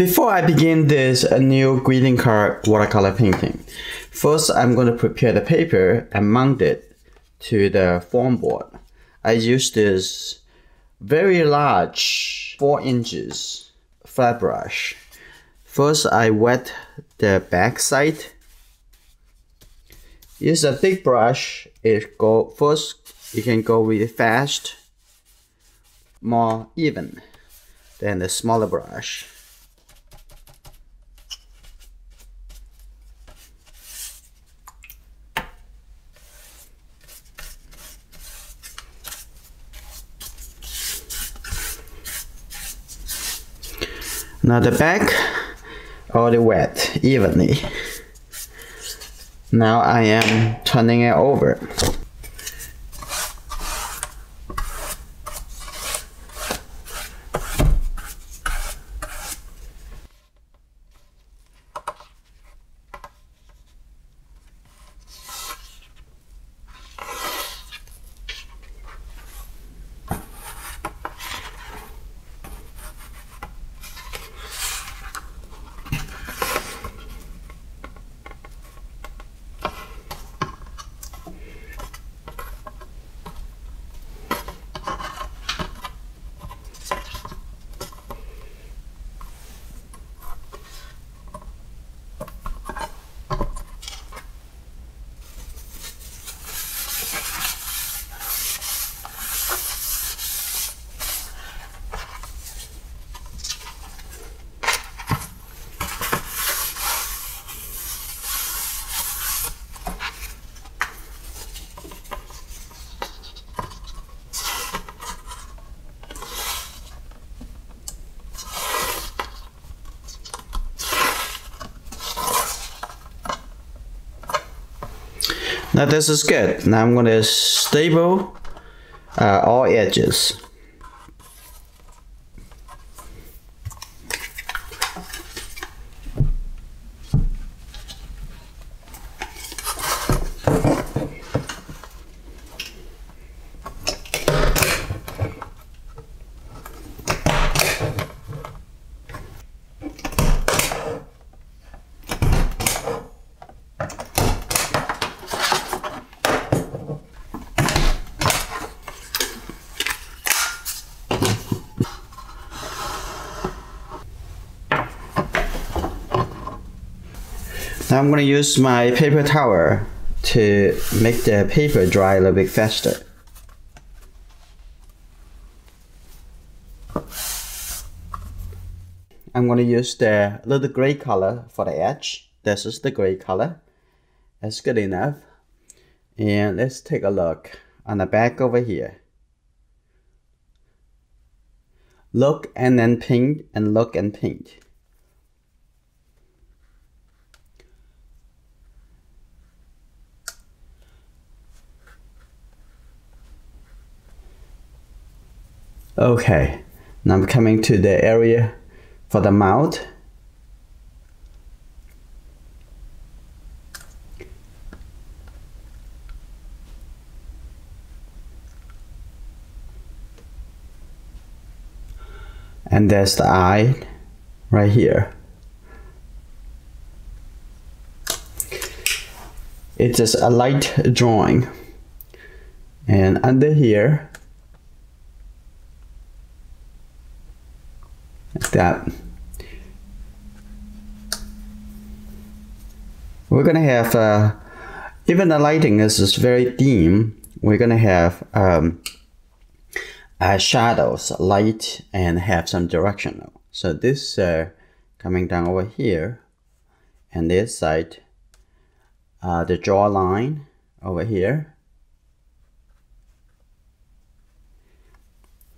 Before I begin this new greeting card watercolor painting, first I'm going to prepare the paper and mount it to the foam board. I use this very large 4 inches flat brush. First I wet the back side. Use a big brush. First you can go really fast, more even than the smaller brush. Now the back already wet evenly. Now I am turning it over. Now this is good. Now I'm going to staple all edges. Now I'm going to use my paper towel to make the paper dry a little bit faster. I'm going to use the little gray color for the edge. This is the gray color. That's good enough. And let's take a look on the back over here. Look and then paint, and look and paint. Okay, now I'm coming to the area for the mouth. And there's the eye right here. It's just a light drawing. And under here, like that. We're gonna have, even the lighting is just very dim, we're gonna have shadows, light, and have some directional. So this coming down over here, and this side, the jaw line over here.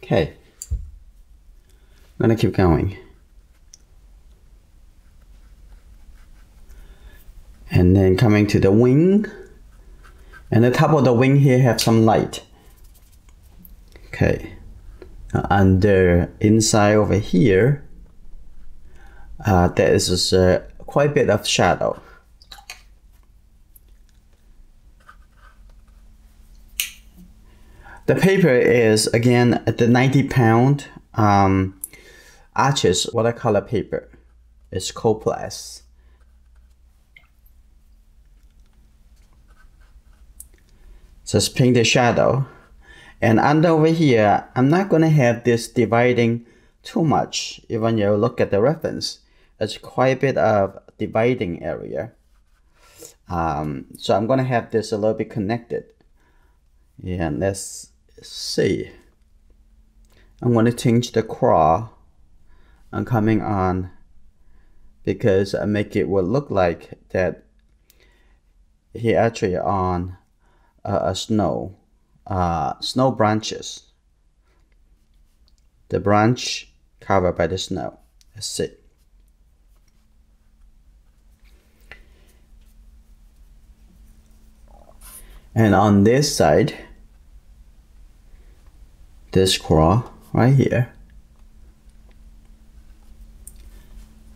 Okay. I'm gonna keep going. And then coming to the wing. And the top of the wing here have some light. Okay. Under inside over here, there is quite a bit of shadow. The paper is again the 90-pound Arches watercolor paper. is Coplast. Just paint the shadow. And under over here, I'm not going to have this dividing too much. Even you look at the reference, it's quite a bit of dividing area. So I'm going to have this a little bit connected. Yeah, let's see. I'm going to change the crawl. I'm coming on because I make it will look like that he actually on a snow branches. The branch covered by the snow. Let's see. And on this side, this crawl right here.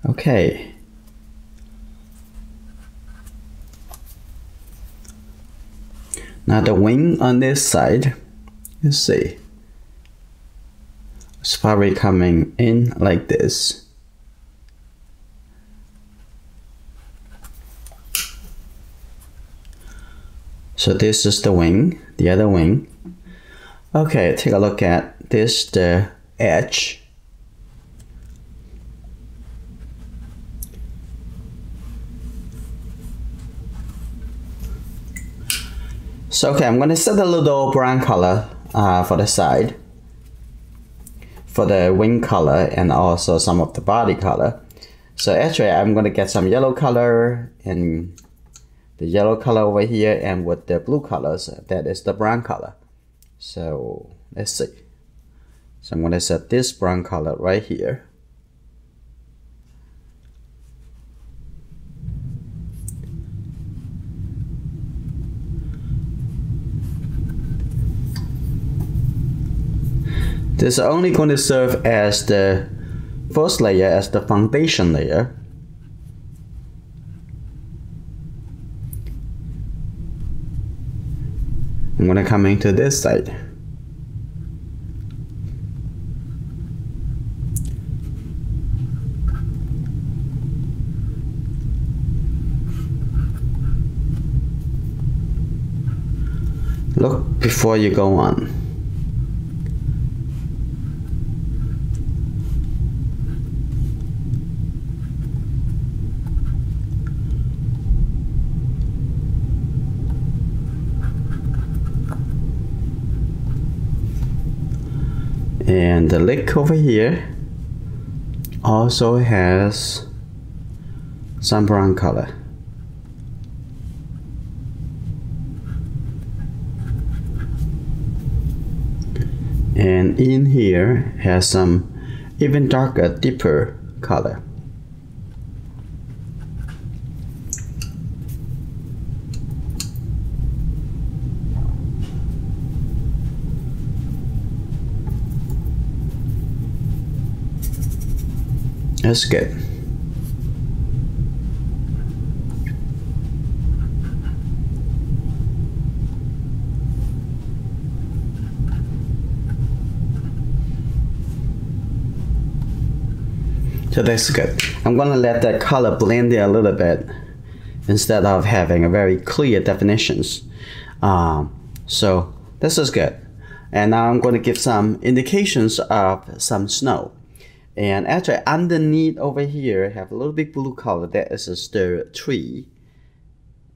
Okay. Now the wing on this side, let's see. It's probably coming in like this. So this is the wing, the other wing. Okay, take a look at this, the edge. So okay, I'm going to set a little brown color for the side, for the wing color, and also some of the body color. So actually I'm going to get some yellow color and the yellow color over here, and with the blue colors, that is the brown color. So let's see. So I'm going to set this brown color right here. This is only going to serve as the first layer, as the foundation layer. I'm going to come into this side. Look before you go on. And the lid over here also has some brown color. And in here has some even darker, deeper color. That's good. So that's good. I'm gonna let that color blend in a little bit instead of having a very clear definitions. So this is good. And now I'm going to give some indications of some snow. And actually underneath over here have a little bit blue color. That is the tree.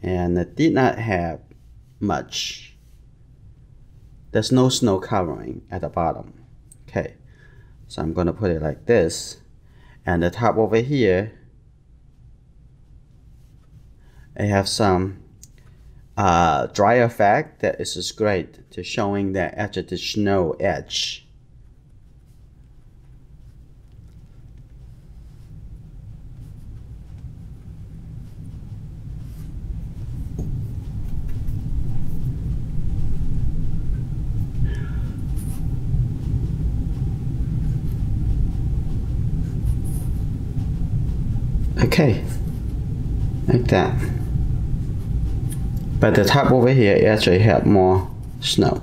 And it did not have much. There's no snow covering at the bottom. Okay. So I'm going to put it like this. And the top over here, I have some dry effect that is just great to showing that edge of the snow edge. Okay, like that. But the top over here actually had more snow.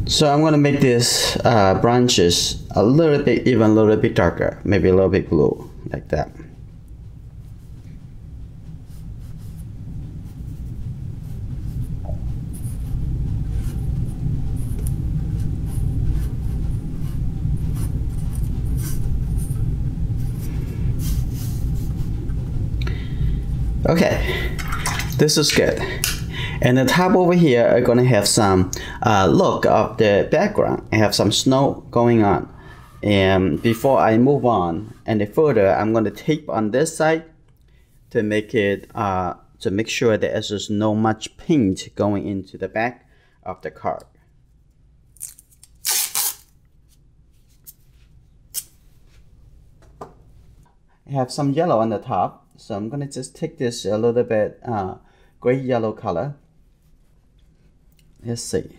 So I'm gonna make these branches a little bit, even a little bit darker, maybe a little bit blue, like that. Okay, this is good. And the top over here are gonna have some look of the background. I have some snow going on. And before I move on any further, I'm gonna tape on this side to make it to make sure that there's just no much paint going into the back of the card. I have some yellow on the top, so I'm gonna just take this a little bit gray yellow color. Let's see.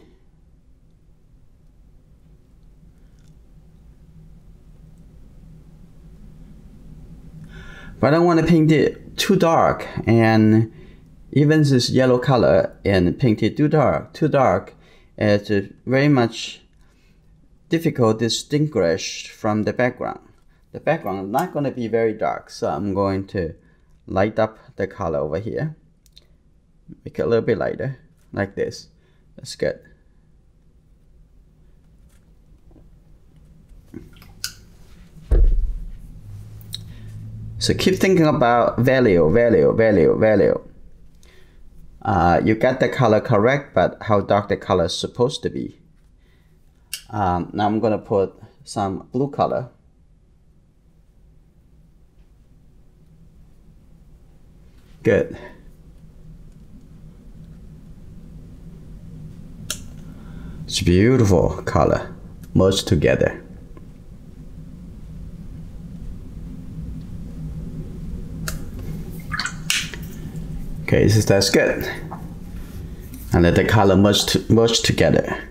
But I don't want to paint it too dark, and even this yellow color and paint it too dark, it's very much difficult to distinguish from the background. The background is not going to be very dark, so I'm going to light up the color over here. Make it a little bit lighter, like this. That's good. So keep thinking about value. You got the color correct, but how dark the color is supposed to be. Now I'm gonna put some blue color. Good. It's beautiful color merged together. Okay, that's good. And let the color merge together.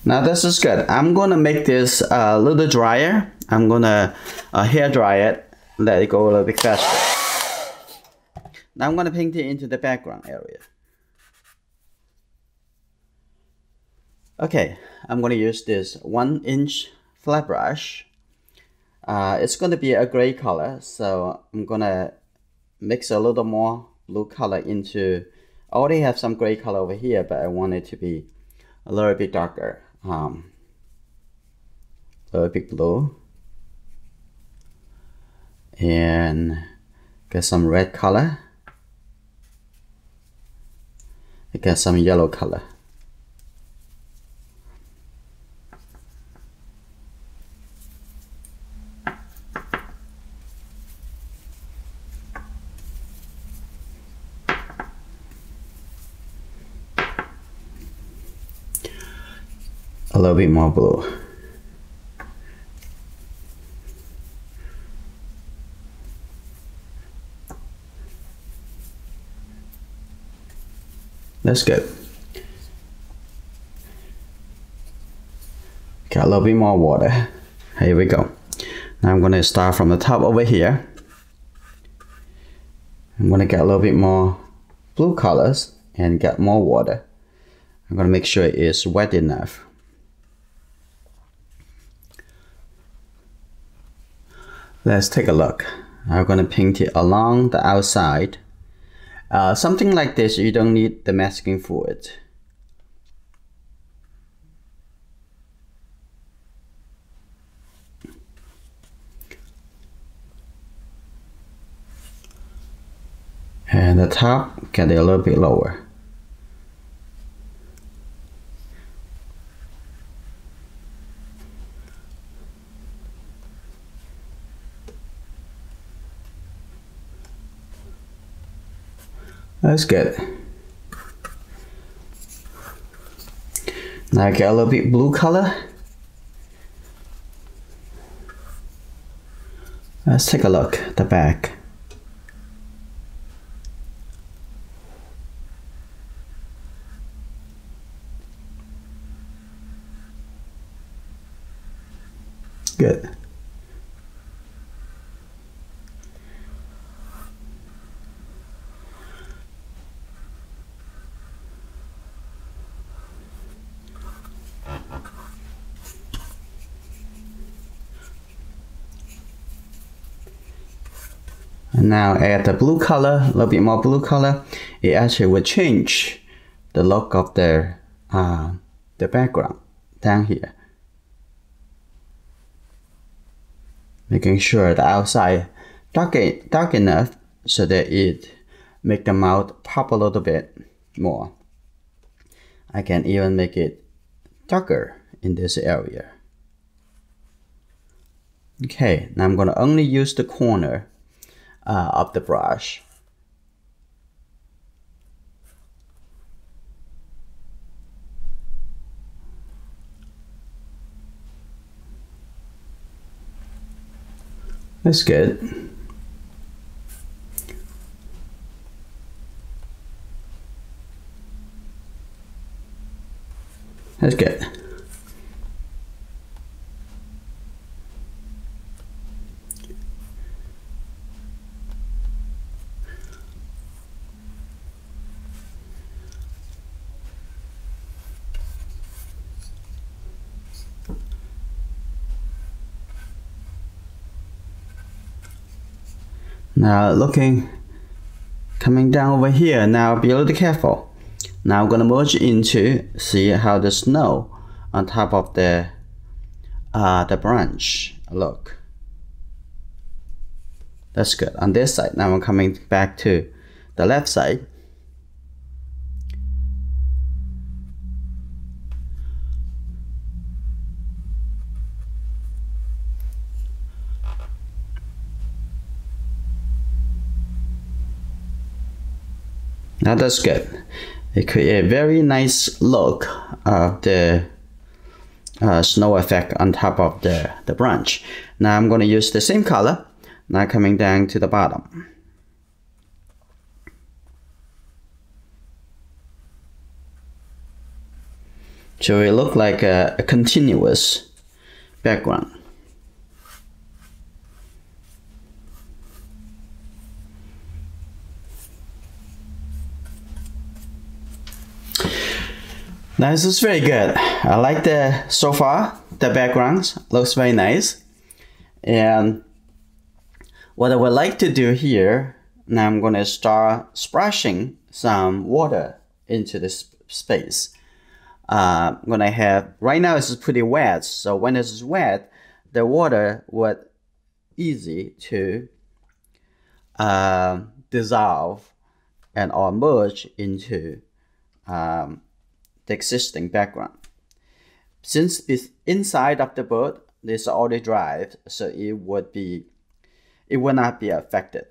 Now this is good. I'm gonna make this a little drier. I'm gonna hair dry it, let it go a little bit faster. Now I'm gonna paint it into the background area. Okay, I'm gonna use this 1-inch flat brush. It's gonna be a gray color, so I'm gonna mix a little more blue color into. I already have some gray color over here, but I want it to be a little bit darker. A little bit blue, and get some red color. I got some yellow color. A little bit more blue. That's good. Got a little bit more water. Here we go. Now I'm gonna start from the top over here. I'm gonna get a little bit more blue colors and get more water. I'm gonna make sure it is wet enough. Let's take a look. I'm gonna paint it along the outside. Something like this, you don't need the masking fluid. And the top, get it a little bit lower. That's good. Now I get a little bit blue color. Let's take a look at the back. Good. And now add the blue color, a little bit more blue color. It actually will change the look of the background down here. Making sure the outside dark enough so that it make the mouth pop a little bit more. I can even make it darker in this area. Okay, now I'm going to only use the corner of the brush. That's good. That's good. Now coming down over here, now be a little careful. Now I'm going to merge into, see how the snow on top of the branch look. That's good. On this side, now I'm coming back to the left side. Now that's good. It creates a very nice look of the snow effect on top of the branch. Now I'm going to use the same color. Now coming down to the bottom. So it looks like a continuous background. Now this is very good. I like so far the backgrounds looks very nice. And what I would like to do here, now I'm going to start splashing some water into this space. I'm going to have, right now it's pretty wet, so when it's wet, the water would easy to dissolve and or merge into the existing background. Since it's inside of the bird, it's already dry, so it will not be affected.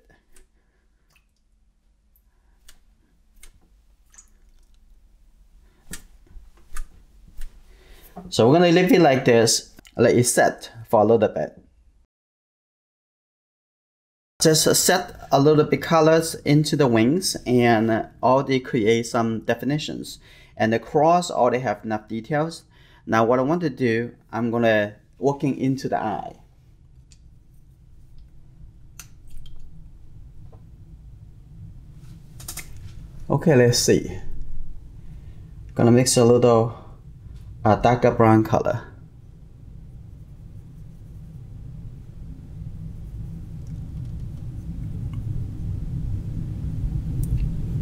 So we're gonna leave it like this, let it set for a little bit. Just set a little bit colors into the wings and already create some definitions. And the cross already have enough details. Now what I want to do, I'm gonna working into the eye. Okay, let's see. Gonna mix a little darker brown color.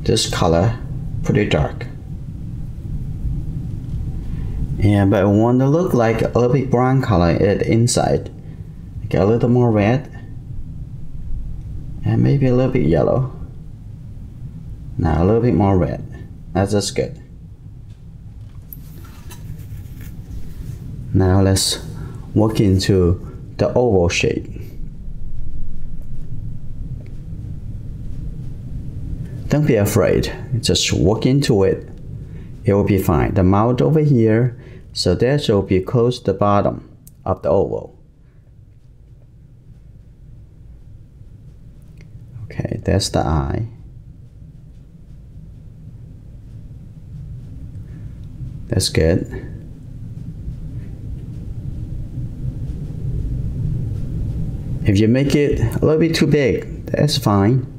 This color pretty dark. Yeah, but I want to look like a little bit brown color at the inside. Get a little more red. And maybe a little bit yellow. Now a little bit more red. That's just good. Now let's work into the oval shape. Don't be afraid. Just work into it. It will be fine. The mouth over here, so that should be close to the bottom of the oval. Okay, that's the eye. That's good. If you make it a little bit too big, that's fine.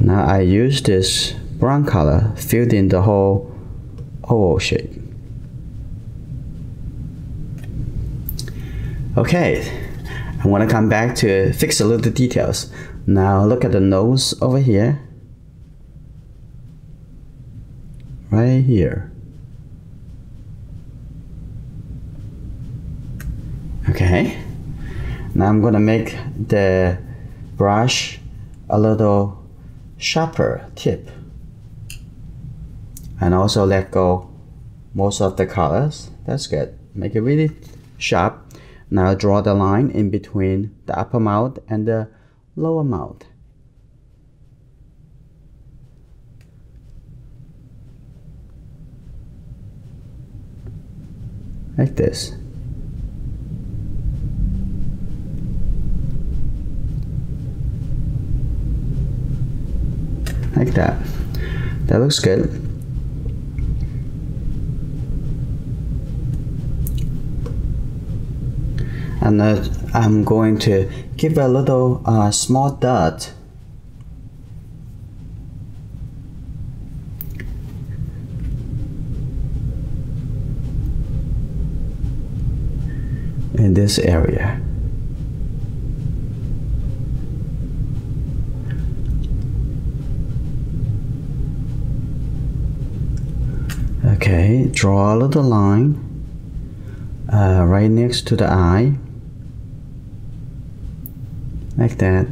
Now I use this brown color filled in the whole oval shape. Okay, I want to come back to fix a little details. Now look at the nose over here. Right here. Okay, now I'm gonna make the brush a little sharper tip, and also let go most of the colors. That's good. Make it really sharp. Now draw the line in between the upper mouth and the lower mouth. Like this. Like that. That looks good. And I'm going to give a little small dot in this area. Okay, draw a little line right next to the eye, like that,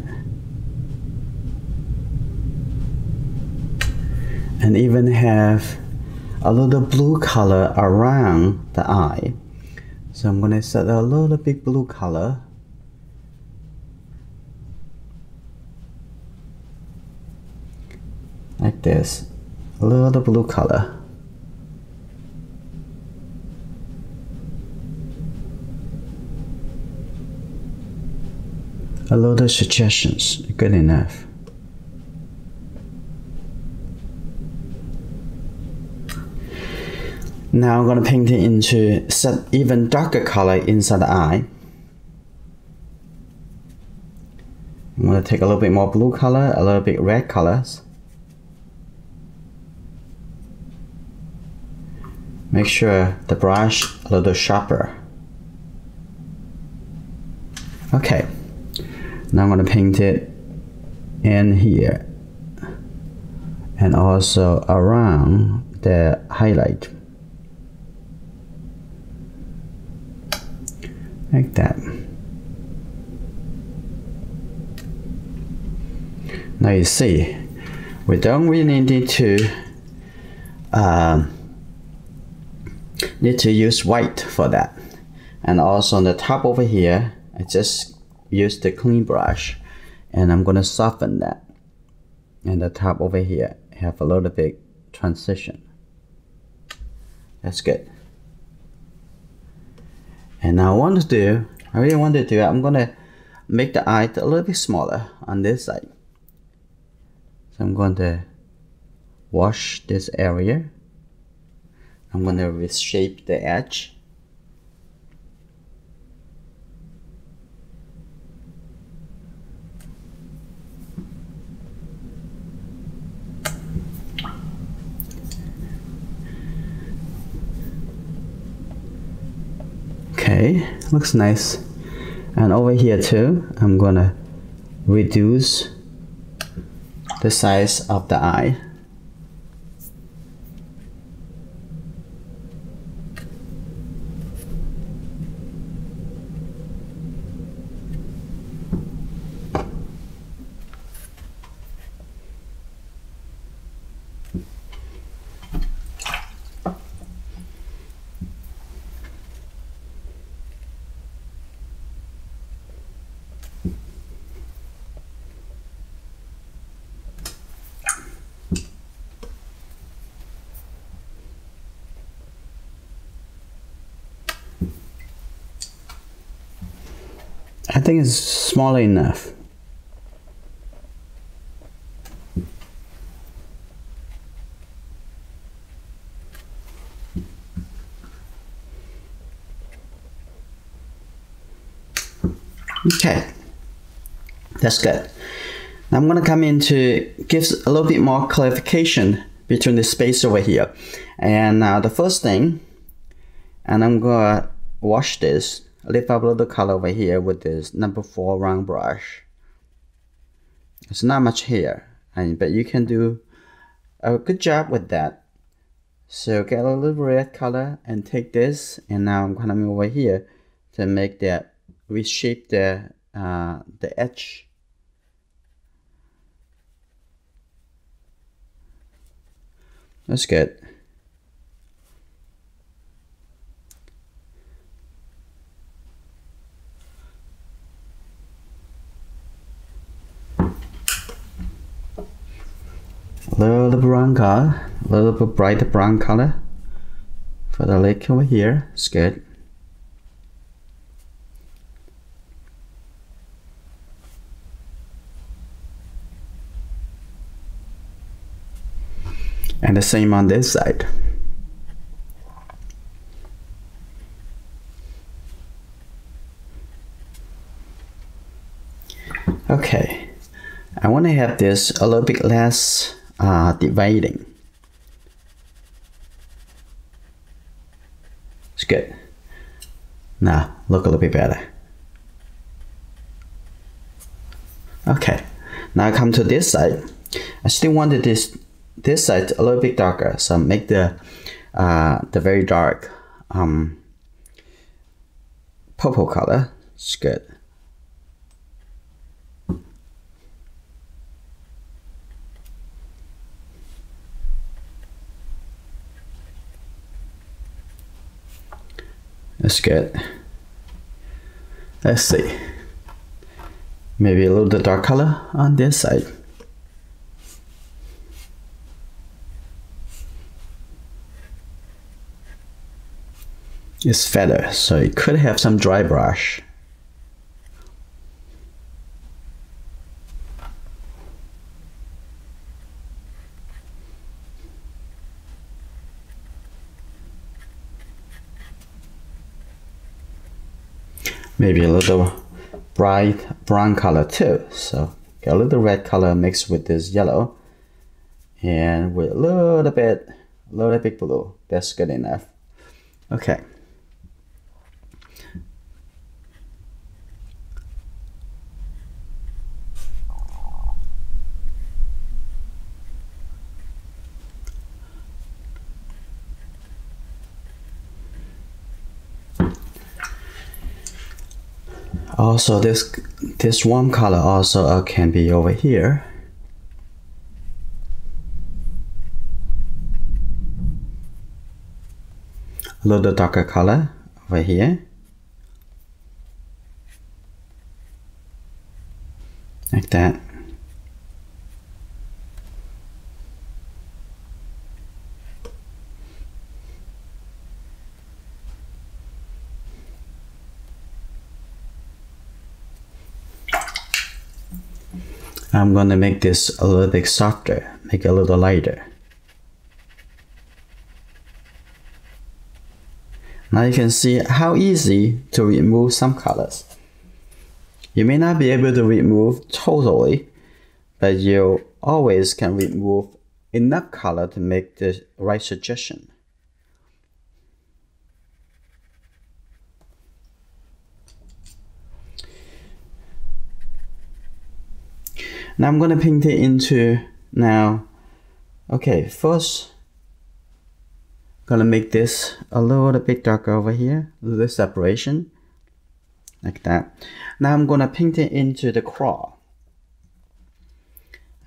and even have a little blue color around the eye. So I'm going to set a little bit blue color. Like this, a little blue color. A lot of suggestions, good enough. Now I'm going to paint it into set even darker color inside the eye. I'm going to take a little bit more blue color, a little bit red colors. Make sure the brush a little sharper. Okay. Now I'm going to paint it in here and also around the highlight, like that. Now you see, we don't really need to use white for that. And also on the top over here, I just use the clean brush and I'm going to soften that, and the top over here have a little bit transition. That's good. And now I really want to do, I'm going to make the eye a little bit smaller on this side. So I'm going to wash this area. I'm going to reshape the edge. Okay, looks nice. And over here too, I'm gonna reduce the size of the eye. I think it's small enough. Okay, that's good. Now I'm gonna come in to give a little bit more clarification between the space over here. And now the first thing, and I'm gonna wash this, lift up a little color over here with this number 4 round brush. It's not much here, but you can do a good job with that. So get a little red color and take this, and now I'm coming over here to make that reshape the edge. That's good. A little brown color, a little bit brighter brown color for the lake over here. It's good. And the same on this side. Okay, I want to have this a little bit less dividing. It's good. Now look a little bit better. Okay, now I come to this side. I still wanted this side a little bit darker, so make the very dark purple color. It's good. That's good. Let's see. Maybe a little bit dark color on this side. It's feather, so it could have some dry brush. Maybe a little bright brown color too. So get a little red color mixed with this yellow, and with a little bit blue. That's good enough. Okay. Also, this warm color also can be over here. A little darker color over here. Like that. I'm gonna make this a little bit softer, make it a little lighter. Now you can see how easy to remove some colors. You may not be able to remove totally, but you always can remove enough color to make the right suggestion. Now I'm gonna paint it into now. Okay, first gonna make this a little bit darker over here, a little separation, like that. Now I'm gonna paint it into the claw.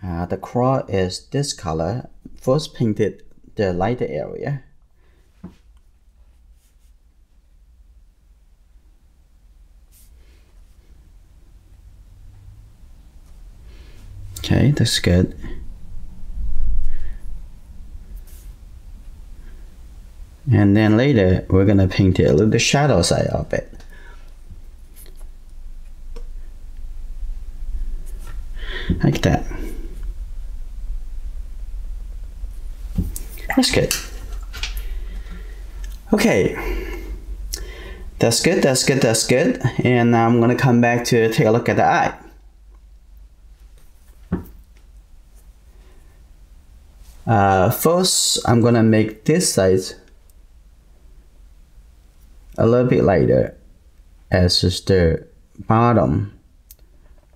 The claw is this color. First painted the lighter area. Okay, that's good. And then later we're gonna paint it a little bit shadow side of it. Like that. That's good. Okay. That's good, that's good, that's good. And now I'm gonna come back to take a look at the eye. First, I'm gonna make this side a little bit lighter, as is the bottom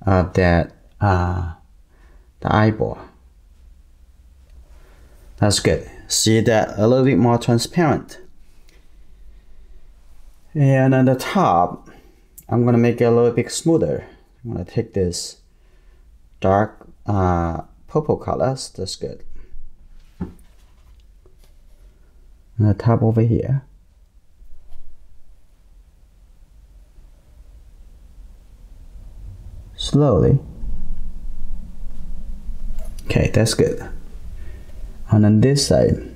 of that the eyeball. That's good. See that a little bit more transparent. And on the top, I'm gonna make it a little bit smoother. I'm gonna take this dark purple colors. That's good. On the top over here. Slowly. Okay, that's good. And on this side,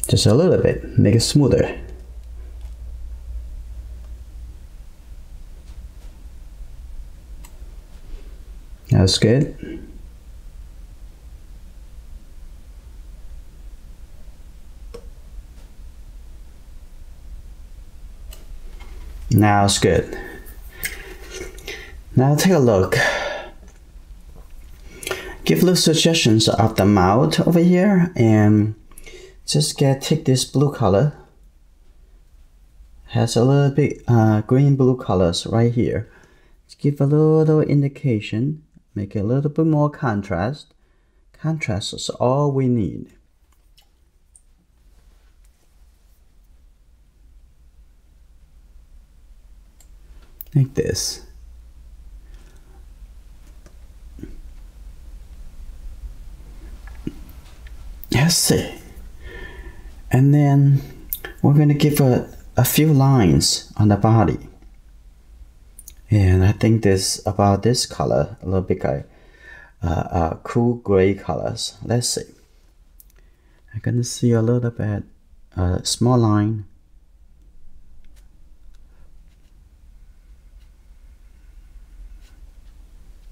just a little bit, make it smoother. That's good. Now it's good. Now take a look. Give little suggestions of the mouth over here, and just take this blue color. Has a little bit green blue colors right here. Just give a little indication. Make it a little bit more contrast. Contrast is all we need. Like this. Let's see. And then we're going to give a few lines on the body. And I think this about this color, a little bit cool gray colors. Let's see. I'm going to see a little bit, small line.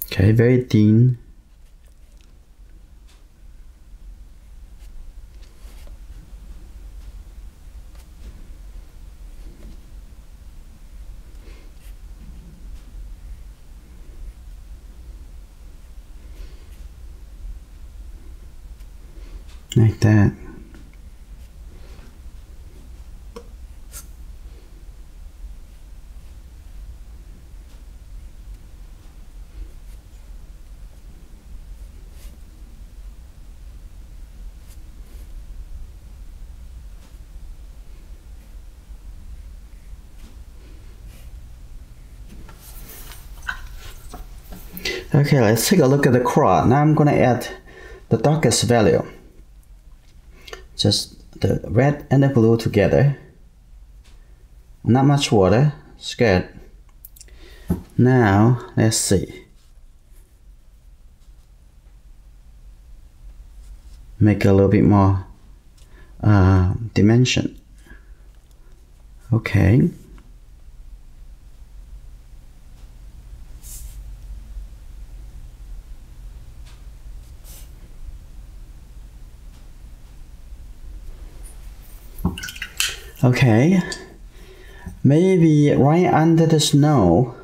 Okay, very thin. Like that. Okay, let's take a look at the craw. Now I'm going to add the darkest value. Just the red and the blue together. Not much water. It's good. Now, let's see. Make a little bit more dimension. Okay. Okay, maybe right under the snow,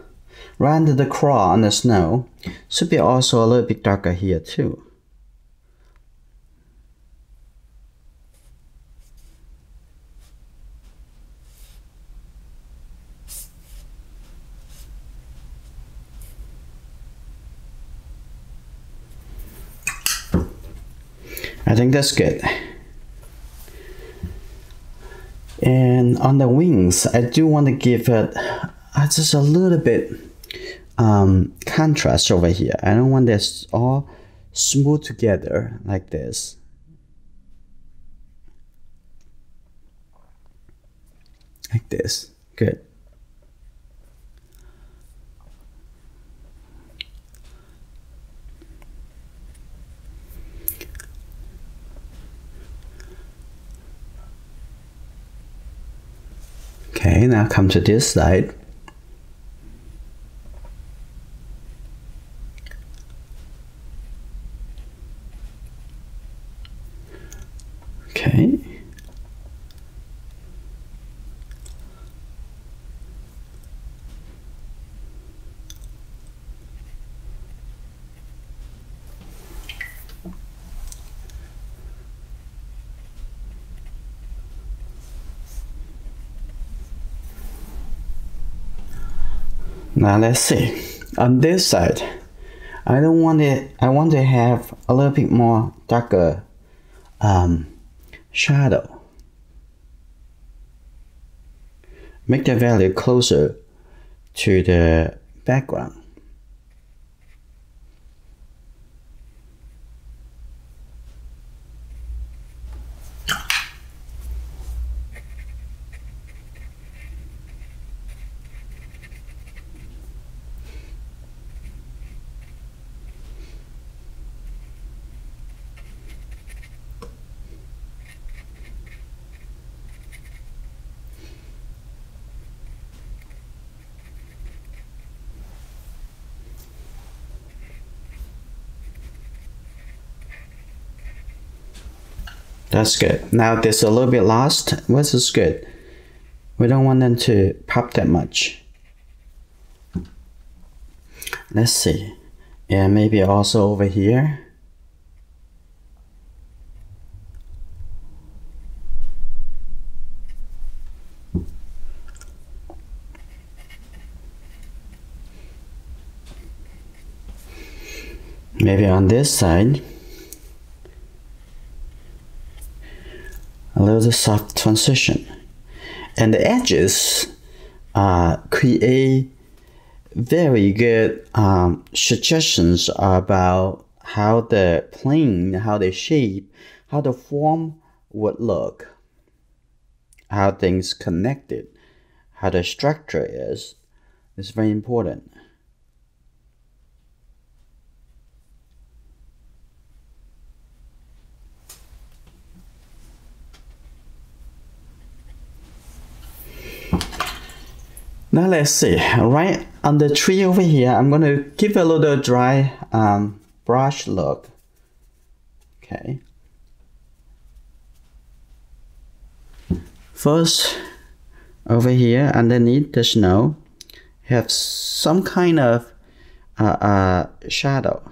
right under the craw on the snow, should be also a little bit darker here too. I think that's good. And on the wings, I do want to give it just a little bit contrast over here. I don't want this all smooth together like this. Like this. Good. Okay, now come to this side. Okay. Now let's see. On this side, I want to have a little bit more darker shadow. Make the value closer to the background. That's good. Now this a little bit lost, which is good. We don't want them to pop that much. Let's see. And maybe also over here. Maybe on this side. A little soft transition. And the edges create very good suggestions about how the plane, how the shape, how the form would look, how things connected, how the structure is. It's very important. Now let's see, right on the tree over here, I'm going to give a little dry brush look. Okay. First, over here underneath the snow, have some kind of shadow.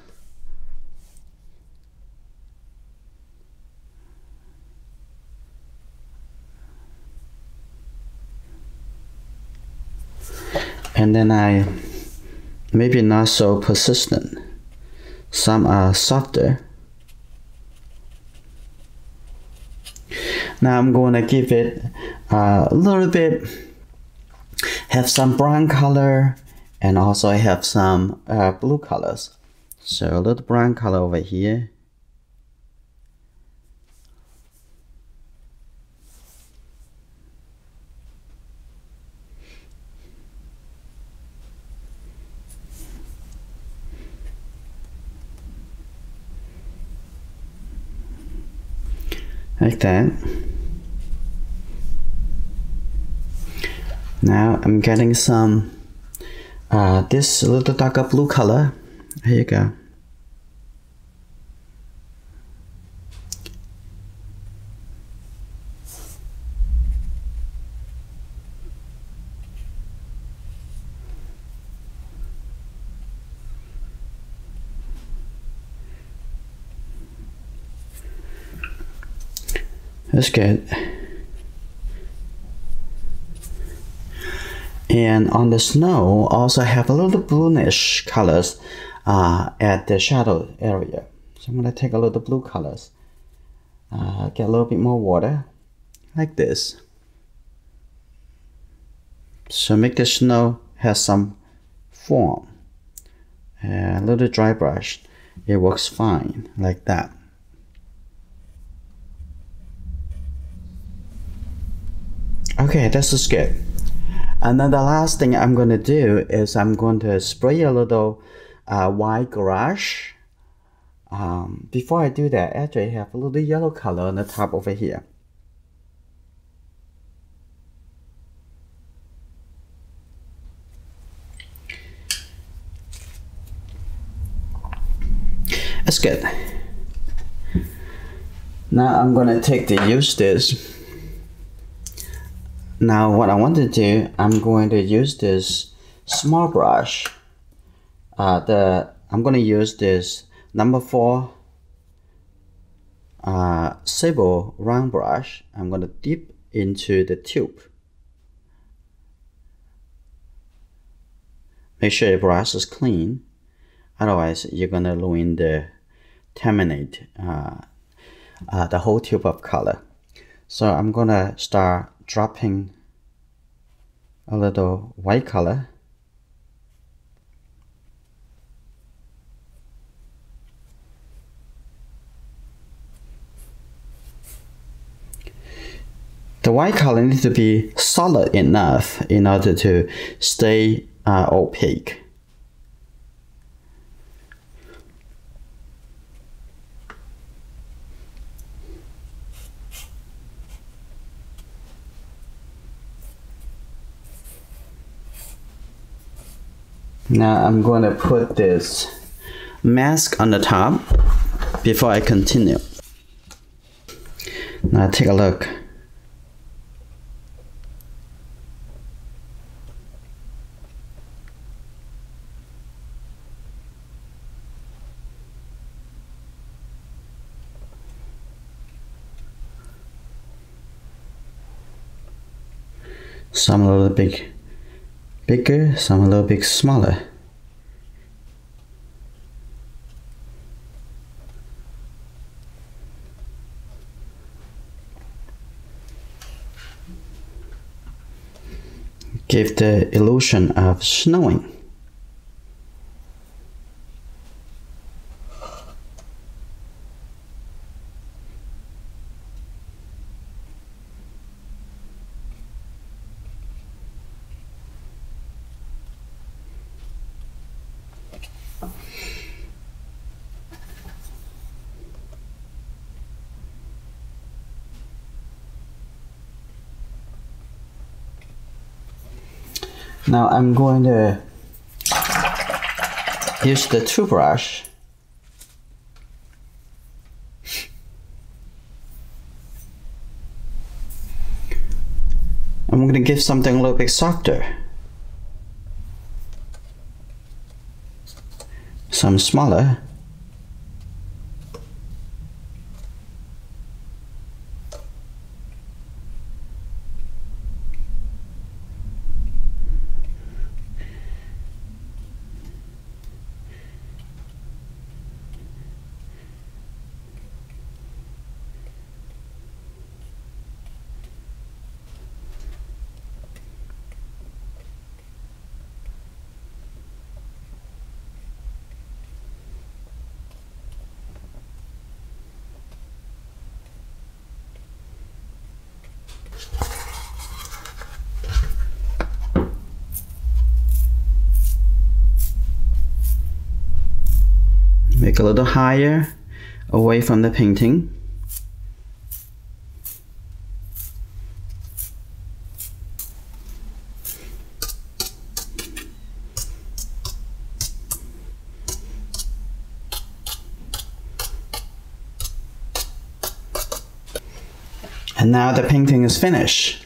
And then I maybe not so persistent. Some are softer. Now I'm going to give it a little bit, have some brown color, and also I have some blue colors. So a little brown color over here. Like that. Now I'm getting some this little darker blue color. Here you go. That's good. And on the snow, also have a little bluish colors at the shadow area. So I'm going to take a little blue colors, get a little bit more water, like this. So make the snow has some form. A little dry brush, it works fine, like that. Okay, this is good. And then the last thing I'm going to do is I'm going to spray a little white gouache. Before I do that, actually I have a little yellow color on the top over here. That's good. Now I'm going to take the use this. Now what I want to do, I'm going to use this small brush. I'm going to use this number 4 sable round brush. I'm going to dip into the tube. make sure your brush is clean. Otherwise, you're gonna ruin the the whole tube of color. So I'm gonna start dropping a little white color. The white color needs to be solid enough in order to stay opaque. Now I'm going to put this mask on the top before I continue. Now take a look. Some a little bit bigger, some a little bit smaller. Give the illusion of snowing. Now I'm going to use the toothbrush I'm going to give something a little bit softer, some smaller. Make a little higher, away from the painting. And now the painting is finished.